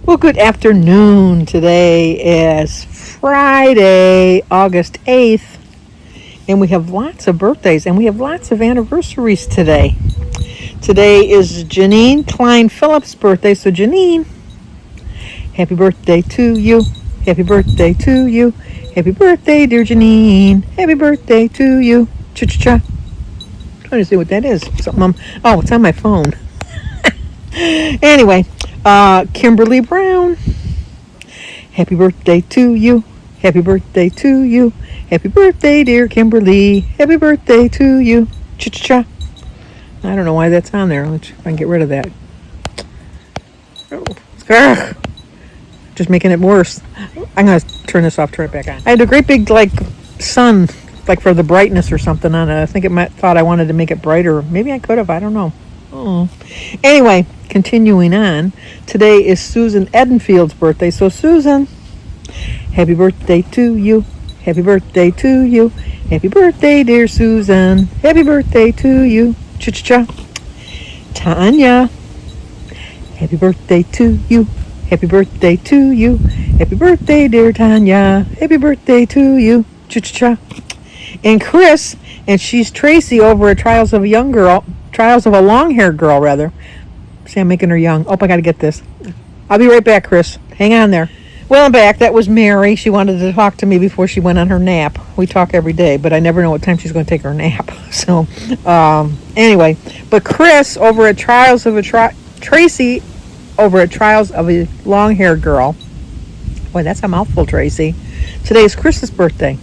Well, good afternoon. Today is Friday, August 8th, and we have lots of birthdays and we have lots of anniversaries today. Today is Janine Klein Phillips' birthday. So, Janine, happy birthday to you. Happy birthday to you. Happy birthday, dear Janine. Happy birthday to you. Cha-cha-cha. Trying to see what that is. Something. Oh, it's on my phone. Anyway, Kimberly Brown. Happy birthday to you. Happy birthday to you. Happy birthday, dear Kimberly. Happy birthday to you. Cha-cha-cha. I don't know why that's on there. Let's see if I can get rid of that. Ugh. Just making it worse. I'm going to turn this off, turn it back on. I had a great big, sun, for the brightness or something on it. I think it thought I wanted to make it brighter. Maybe I could have. I don't know. Oh. Anyway, continuing on. Today is Susan Edenfield's birthday. So, Susan, happy birthday to you. Happy birthday to you. Happy birthday, dear Susan. Happy birthday to you. Cha-cha-cha. Tanya, happy birthday to you. Happy birthday to you. Happy birthday, dear Tanya. Happy birthday to you. Cha-cha-cha. And Chris, and she's Tracy over at Trials of a Long-Haired Girl, rather. See, I'm making her young. Oh, I got to get this. I'll be right back, Chris. Hang on there. Well, I'm back. That was Mary. She wanted to talk to me before she went on her nap. We talk every day, but I never know what time she's going to take her nap. So, anyway. But Chris over at Tracy over at Trials of a Long-Haired Girl. Boy, that's a mouthful, Tracy. Today is Chris's birthday.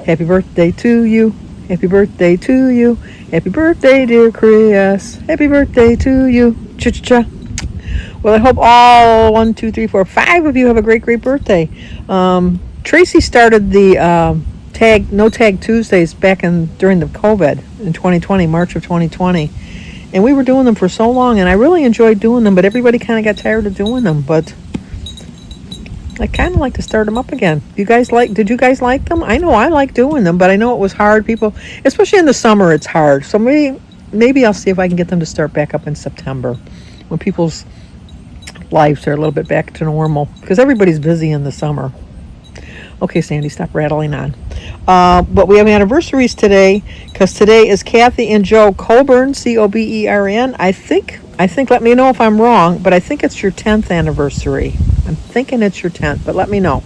Happy birthday to you. Happy birthday to you. Happy birthday, dear Chris. Happy birthday to you. Cha-cha-cha. Well, I hope all 1, 2, 3, 4, 5 of you have a great, great birthday. Tracy started the No Tag Tuesdays back during the COVID in 2020, March of 2020. And we were doing them for so long, and I really enjoyed doing them, but everybody kind of got tired of doing them. But I kind of like to start them up again. Did you guys like them? I know I like doing them, but I know it was hard. People, especially in the summer, it's hard. So maybe I'll see if I can get them to start back up in September when people's lives are a little bit back to normal, because everybody's busy in the summer. Okay, Sandy, stop rattling on. But we have anniversaries today, because today is Kathy and Joe Coburn, Cobern. I think, let me know if I'm wrong, but I think it's your 10th anniversary. I'm thinking it's your 10th, but let me know.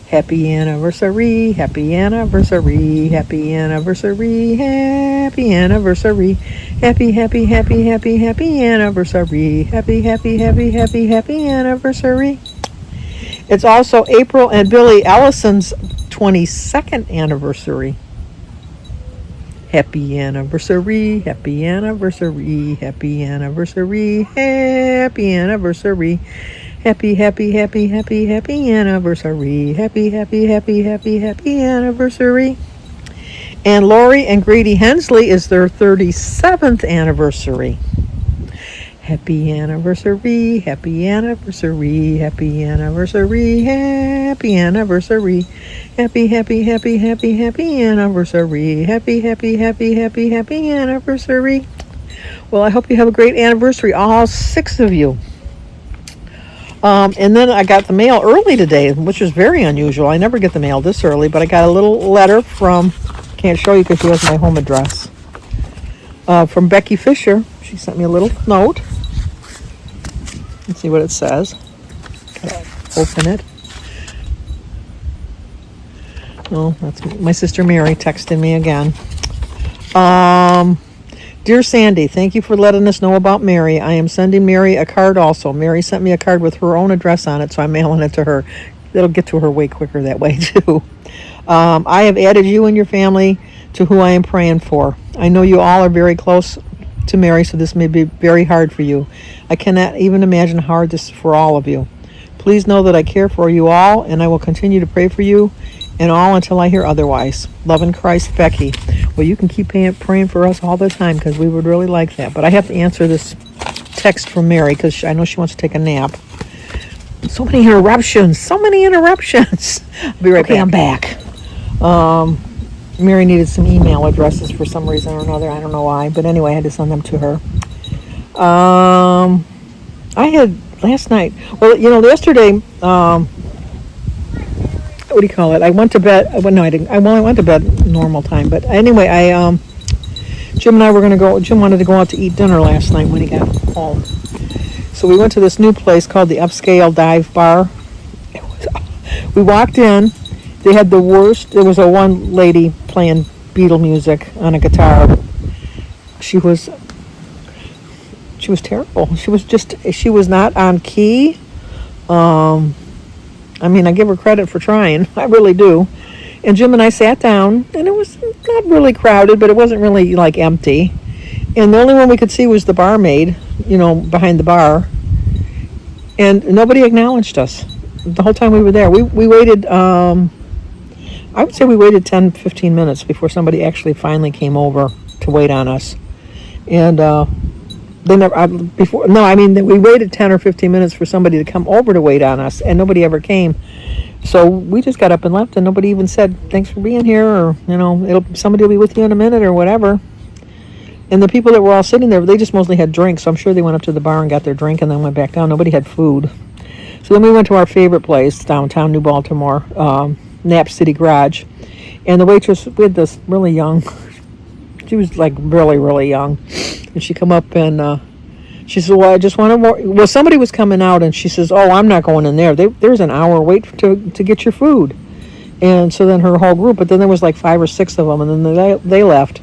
Happy anniversary, happy anniversary, happy anniversary, happy anniversary, happy, happy, happy, happy, happy anniversary, happy, happy, happy, happy, happy anniversary. It's also April and Billy Ellison's 22nd anniversary. Happy anniversary, happy anniversary, happy anniversary, happy anniversary. Happy, happy, happy, happy, happy anniversary. Happy, happy, happy, happy, happy anniversary. And Lori and Grady Hensley is their 37th anniversary. Happy anniversary, happy anniversary, happy anniversary, happy anniversary. Happy, happy, happy, happy, happy anniversary. Happy, happy, happy, happy, happy anniversary. Well, I hope you have a great anniversary, all 6 of you. And then I got the mail early today, which is very unusual. I never get the mail this early, but I got a little letter can't show you because she has my home address, from Becky Fisher. She sent me a little note. Let's see what it says. Open it. Oh, that's my sister Mary texting me again. Dear Sandy, thank you for letting us know about Mary. I am sending Mary a card also. Mary sent me a card with her own address on it, so I'm mailing it to her. It'll get to her way quicker that way, too. I have added you and your family to who I am praying for. I know you all are very close to Mary, so this may be very hard for you. I cannot even imagine how hard this is for all of you. Please know that I care for you all, and I will continue to pray for you and all until I hear otherwise. Love in Christ, Becky. Well, you can keep praying for us all the time, because we would really like that. But I have to answer this text from Mary, because I know she wants to take a nap. So many interruptions. I'll be right back. I'm back. Mary needed some email addresses for some reason or another. I don't know why. But anyway, I had to send them to her. I had last night. Well, yesterday, what do you call it? I went to bed. Well, no, I didn't. I went to bed normal time. But anyway, Jim and I were going to go. Jim wanted to go out to eat dinner last night when he got home. So we went to this new place called the Upscale Dive Bar. We walked in. They had the worst. There was a one lady playing Beatle music on a guitar. She was terrible. She was not on key. I mean, I give her credit for trying. I really do. And Jim and I sat down, and it was not really crowded, but it wasn't really, like, empty. And the only one we could see was the barmaid, behind the bar. And nobody acknowledged us the whole time we were there. We waited, I would say we waited 10, 15 minutes before somebody actually finally came over to wait on us. And we waited 10 or 15 minutes for somebody to come over to wait on us, and nobody ever came. So we just got up and left, and nobody even said, thanks for being here, or, somebody will be with you in a minute, or whatever. And the people that were all sitting there, they just mostly had drinks, so I'm sure they went up to the bar and got their drink and then went back down. Nobody had food. So then we went to our favorite place, downtown New Baltimore, Nap City Garage. And the waitress, we had this really young, she was like really, really young. And she come up and she said, well, I just want more. Well, somebody was coming out, and she says, oh, I'm not going in there. There's an hour wait to get your food. And so then her whole group, but then there was like 5 or 6 of them, and then they left.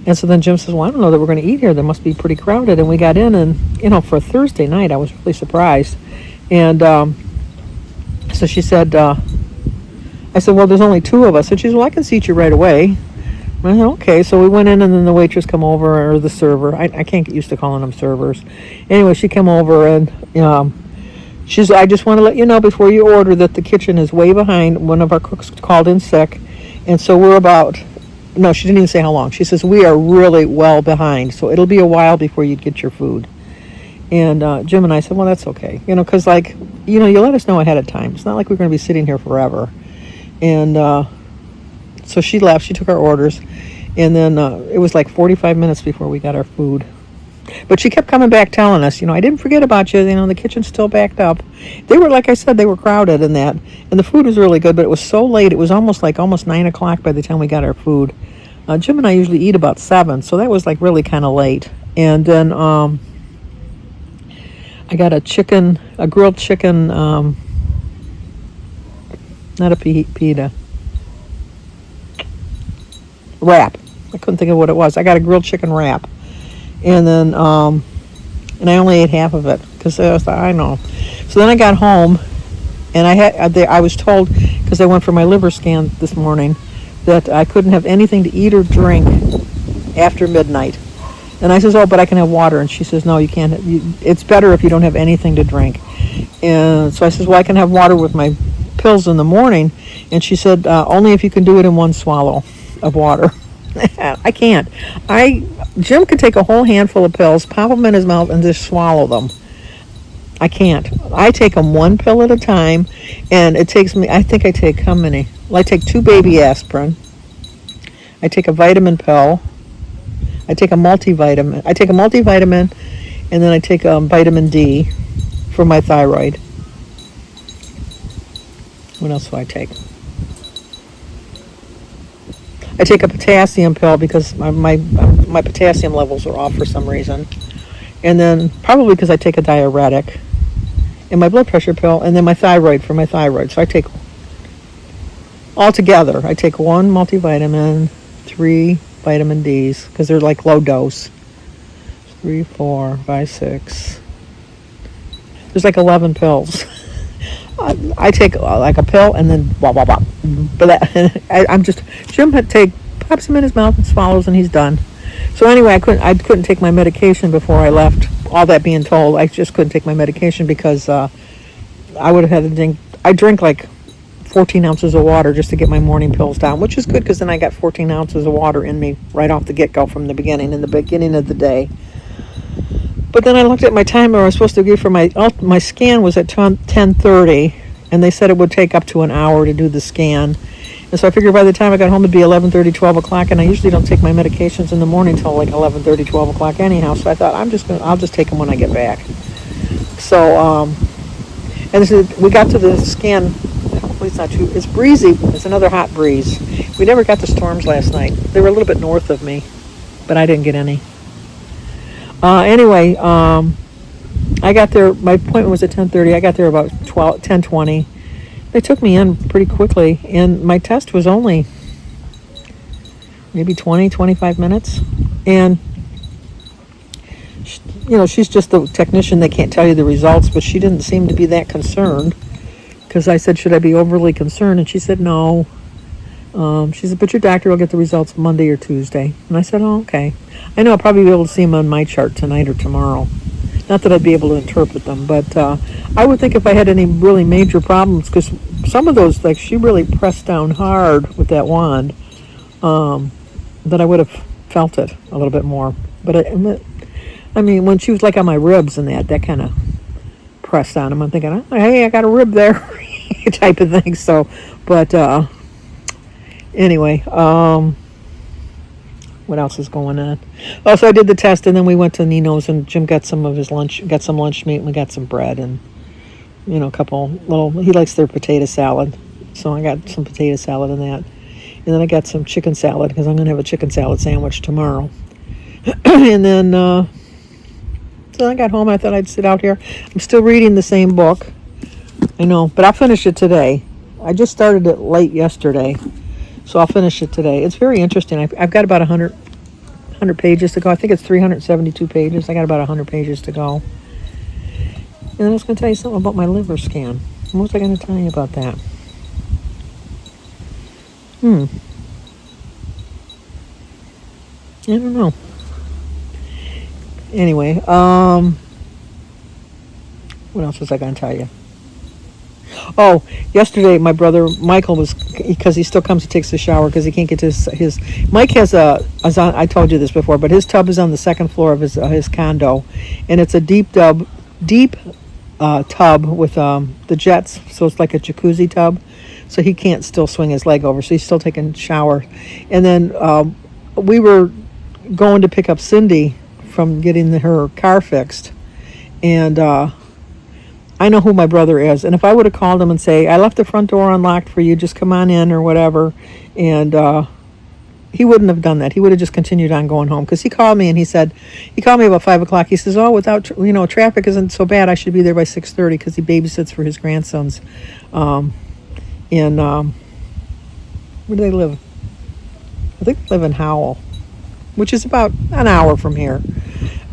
And so then Jim says, well, I don't know that we're going to eat here. They must be pretty crowded. And we got in, and, for a Thursday night, I was really surprised. And so she said, I said, well, there's only 2 of us. And she said, well, I can seat you right away. I said, okay. So we went in, and then the waitress come over, or the server. I can't get used to calling them servers. Anyway, she came over, and she said, I just want to let you know before you order that the kitchen is way behind. One of our cooks called in sick. And so we're about... No, she didn't even say how long. She says, we are really well behind, so it'll be a while before you get your food. And Jim and I said, well, that's okay. Because, you let us know ahead of time. It's not like we're going to be sitting here forever. And so she left. She took our orders. And then it was like 45 minutes before we got our food. But she kept coming back telling us, I didn't forget about you. The kitchen's still backed up. They were, like I said, they were crowded in that. And the food was really good, but it was so late. It was almost 9 o'clock by the time we got our food. Jim and I usually eat about 7, so that was really kind of late. And then I got a grilled chicken, not a pita, wrap. I couldn't think of what it was. I got a grilled chicken wrap. And then, and I only ate half of it because I thought, I know. So then I got home, and I was told, because I went for my liver scan this morning, that I couldn't have anything to eat or drink after midnight. And I says, oh, but I can have water. And she says, no, you can't. It's better if you don't have anything to drink. And so I says, well, I can have water with my pills in the morning. And she said, only if you can do it in one swallow of water. I can't. Jim could take a whole handful of pills, pop them in his mouth, and just swallow them. I can't. I take them one pill at a time, and it takes me, I think I take how many? Well, I take 2 baby aspirin. I take a vitamin pill. I take a multivitamin. And then I take vitamin D for my thyroid. What else do I take? I take a potassium pill because my potassium levels are off for some reason. And then probably because I take a diuretic. And my blood pressure pill, and then my thyroid for my thyroid. So I take, altogether, I take 1 multivitamin, 3 vitamin Ds, because they're low dose. 3, 4, 5, 6. There's 11 pills. I take a pill and then blah, blah, blah. But Jim pops them in his mouth and swallows, and he's done. So anyway, I couldn't take my medication before I left. All that being told, I just couldn't take my medication because I would have had to drink. I drink 14 ounces of water just to get my morning pills down, which is good because then I got 14 ounces of water in me right off the get-go from the beginning, in the beginning of the day. But then I looked at my timer. I was supposed to go for my scan was at 10:30, and they said it would take up to an hour to do the scan. And so I figured by the time I got home it'd be 11:30, 12 o'clock, and I usually don't take my medications in the morning till 11:30, 12 o'clock anyhow. So I thought I'll just take them when I get back. So And we got to the scan. Hopefully it's not too. It's breezy. It's another hot breeze. We never got the storms last night. They were a little bit north of me, but I didn't get any. Anyway, I got there. My appointment was at 10:30. I got there about 10:20. They took me in pretty quickly, and my test was only maybe 20, 25 minutes. And she's just the technician. They can't tell you the results, but she didn't seem to be that concerned, because I said, should I be overly concerned? And she said, no. She said, but your doctor will get the results Monday or Tuesday. And I said, oh, okay. I know I'll probably be able to see them on my chart tonight or tomorrow. Not that I'd be able to interpret them, but I would think if I had any really major problems, because some of those, like, she really pressed down hard with that wand, that I would have felt it a little bit more. But I mean, when she was like on my ribs and that kind of pressed on them, I'm thinking, oh, hey, I got a rib there, type of thing. So, but anyway, what else is going on? Oh, so I did the test, and then we went to Nino's, and Jim got some of his lunch, got some lunch meat, and we got some bread, and a couple little. He likes their potato salad, so I got some potato salad and that, and then I got some chicken salad because I'm gonna have a chicken salad sandwich tomorrow, and then so I got home. And I thought I'd sit out here. I'm still reading the same book, I know, but I'll finish it today. I just started it late yesterday. So I'll finish it today. It's very interesting. I've got about 100 pages to go. I think it's 372 pages. I got about 100 pages to go. And then I was going to tell you something about my liver scan. What was I going to tell you about that? I don't know. Anyway, what else was I going to tell you? Oh, yesterday my brother Michael was, because he still comes and takes a shower because he can't get to his Mike has I told you this before, but his tub is on the second floor of his condo, and it's a deep tub with the jets, so it's like a jacuzzi tub, so he can't still swing his leg over, so he's still taking a shower. And then we were going to pick up Cindy from getting her car fixed, and I know who my brother is, and if I would have called him and say, I left the front door unlocked for you, just come on in or whatever, and he wouldn't have done that. He would have just continued on going home, because he called me about 5 o'clock. He says, oh, without, traffic isn't so bad. I should be there by 6:30 because he babysits for his grandsons. Where do they live? I think they live in Howell, which is about an hour from here.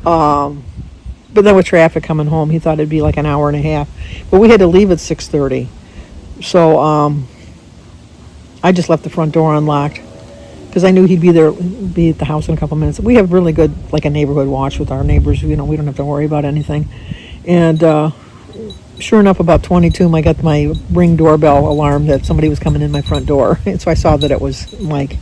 But then with traffic coming home, he thought it'd be like an hour and a half. But we had to leave at 6:30. So I just left the front door unlocked because I knew he'd be at the house in a couple minutes. We have really good, like, a neighborhood watch with our neighbors. We don't have to worry about anything. And sure enough, about 22, I got my Ring doorbell alarm that somebody was coming in my front door. And so I saw that it was Mike.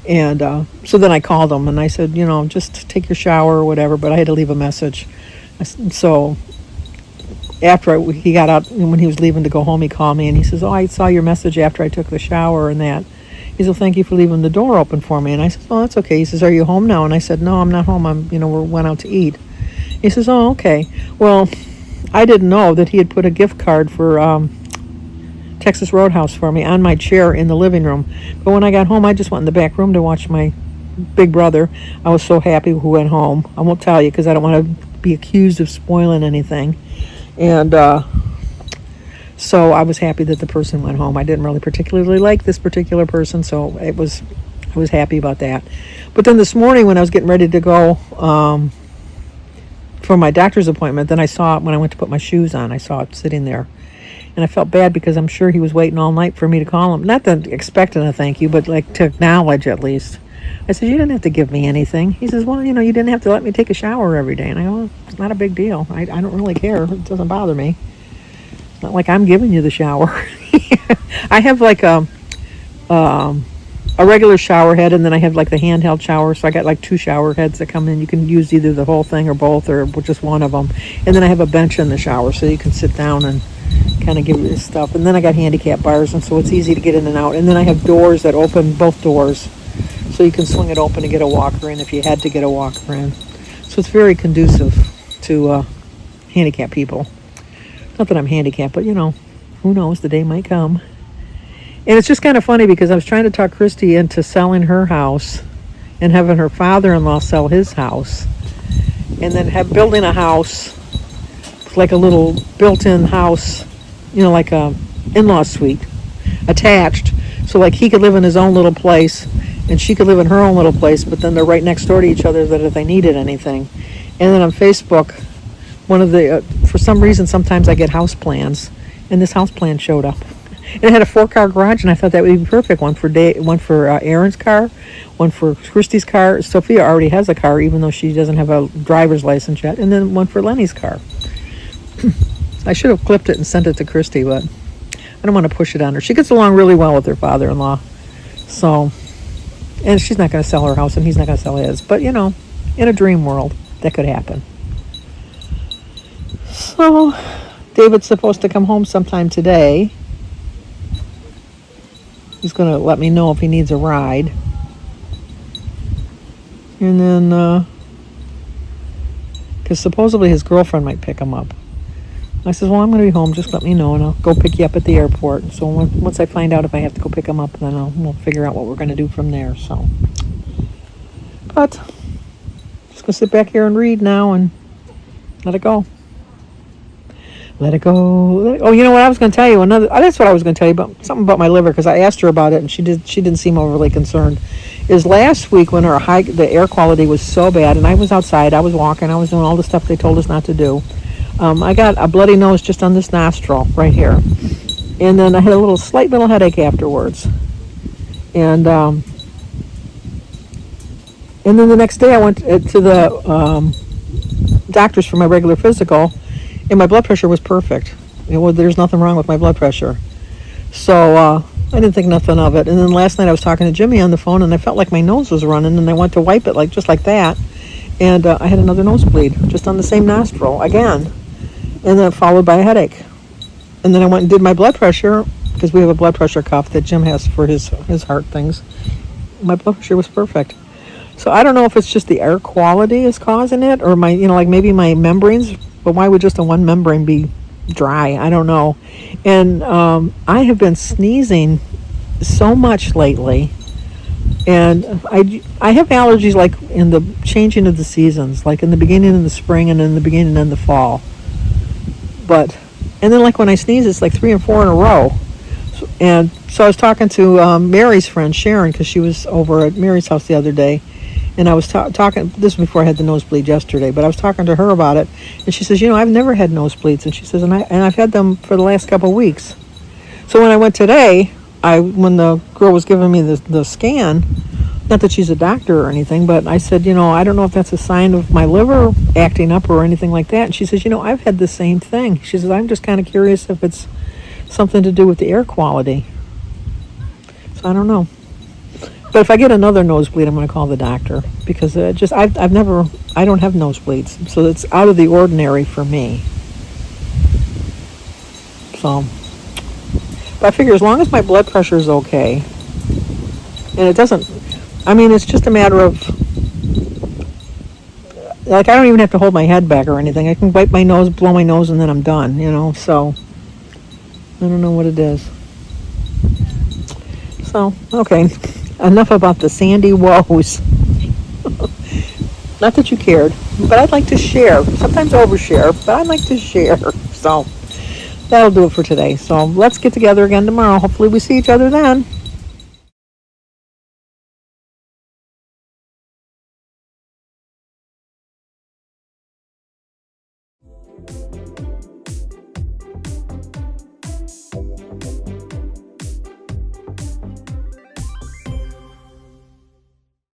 And so then I called him and I said, just take your shower or whatever, but I had to leave a message. So after he got out, when he was leaving to go home, he called me and he says, oh, I saw your message after I took the shower and that. He said, well, thank you for leaving the door open for me. And I said, oh, that's okay. He says, are you home now? And I said, no, I'm not home. We went out to eat. He says, oh, okay. Well, I didn't know that he had put a gift card for Texas Roadhouse for me on my chair in the living room. But when I got home, I just went in the back room to watch my big brother. I was so happy who went home. I won't tell you because I don't want to be accused of spoiling anything. And so I was happy that the person went home. I didn't really particularly like this particular person, so I was happy about that. But then this morning when I was getting ready to go for my doctor's appointment, then I saw it when I went to put my shoes on. I saw it sitting there. And I felt bad because I'm sure he was waiting all night for me to call him. Not that expecting a thank you, but like to acknowledge at least. I said, you didn't have to give me anything. He says, well, you didn't have to let me take a shower every day. And I go, well, it's not a big deal. I don't really care. It doesn't bother me. It's not like I'm giving you the shower. I have like a regular shower head, and then I have like the handheld shower. So I got like 2 shower heads that come in. You can use either the whole thing or both or just one of them. And then I have a bench in the shower so you can sit down and kind of give you this stuff. And then I got handicap bars, and so it's easy to get in and out. And then I have doors that open, both doors, so you can swing it open to get a walker in if you had to get a walker in. So it's very conducive to handicapped people. Not that I'm handicapped, but who knows? The day might come. And it's just kind of funny because I was trying to talk Christy into selling her house and having her father-in-law sell his house, and then building a house, like a little built-in house, like a in-law suite attached, so like he could live in his own little place and she could live in her own little place, but then they're right next door to each other, that if they needed anything. And then on Facebook, one of the for some reason sometimes I get house plans, and this house plan showed up. And it had a 4-car garage, and I thought that would be perfect. One for Aaron's car, one for Christy's car. Sophia already has a car, even though she doesn't have a driver's license yet. And then one for Lenny's car. I should have clipped it and sent it to Christy, but I don't want to push it on her. She gets along really well with her father-in-law. So, and she's not going to sell her house, and he's not going to sell his. But, in a dream world, that could happen. So, David's supposed to come home sometime today. He's going to let me know if he needs a ride. And then, because supposedly his girlfriend might pick him up. I says, well, I'm going to be home. Just let me know, and I'll go pick you up at the airport. So once I find out if I have to go pick him up, then we'll figure out what we're going to do from there. So, but just going to sit back here and read now and let it go. Let it go. Oh, you know what I was going to tell you? That's what I was going to tell you about, something about my liver, because I asked her about it, and she didn't seem overly concerned. Is last week when the air quality was so bad, and I was outside, I was walking, I was doing all the stuff they told us not to do. I got a bloody nose just on this nostril right here, and then I had a slight little headache afterwards. And then the next day I went to the doctors for my regular physical. And my blood pressure was perfect. There's nothing wrong with my blood pressure. So I didn't think nothing of it. And then last night I was talking to Jimmy on the phone, and I felt like my nose was running, and I went to wipe it just like that. And I had another nosebleed just on the same nostril again. And then followed by a headache. And then I went and did my blood pressure, because we have a blood pressure cuff that Jim has for his heart things. My blood pressure was perfect. So I don't know if it's just the air quality is causing it, or my, maybe my membranes. But why would just a one membrane be dry? I don't know. And I have been sneezing so much lately. And I have allergies like in the changing of the seasons, like in the beginning of the spring and in the beginning of the fall. And then like when I sneeze, it's like 3 and 4 in a row. And so I was talking to Mary's friend, Sharon, because she was over at Mary's house the other day. And I was talking, this was before I had the nosebleed yesterday, but I was talking to her about it. And she says, I've never had nosebleeds. And she says, and I've had them for the last couple of weeks. So when I went today, when the girl was giving me the scan, not that she's a doctor or anything, but I said, I don't know if that's a sign of my liver acting up or anything like that. And she says, I've had the same thing. She says, I'm just kind of curious if it's something to do with the air quality. So I don't know. But if I get another nosebleed, I'm going to call the doctor, because I don't have nosebleeds, so it's out of the ordinary for me. So, but I figure as long as my blood pressure is okay, and it doesn't, it's just a matter of, like, I don't even have to hold my head back or anything. I can wipe my nose, blow my nose, and then I'm done, so I don't know what it is. So, okay. Enough about the Sandy woes. Not that you cared, but I'd like to share. Sometimes overshare, but I'd like to share. So that'll do it for today. So let's get together again tomorrow. Hopefully we see each other then.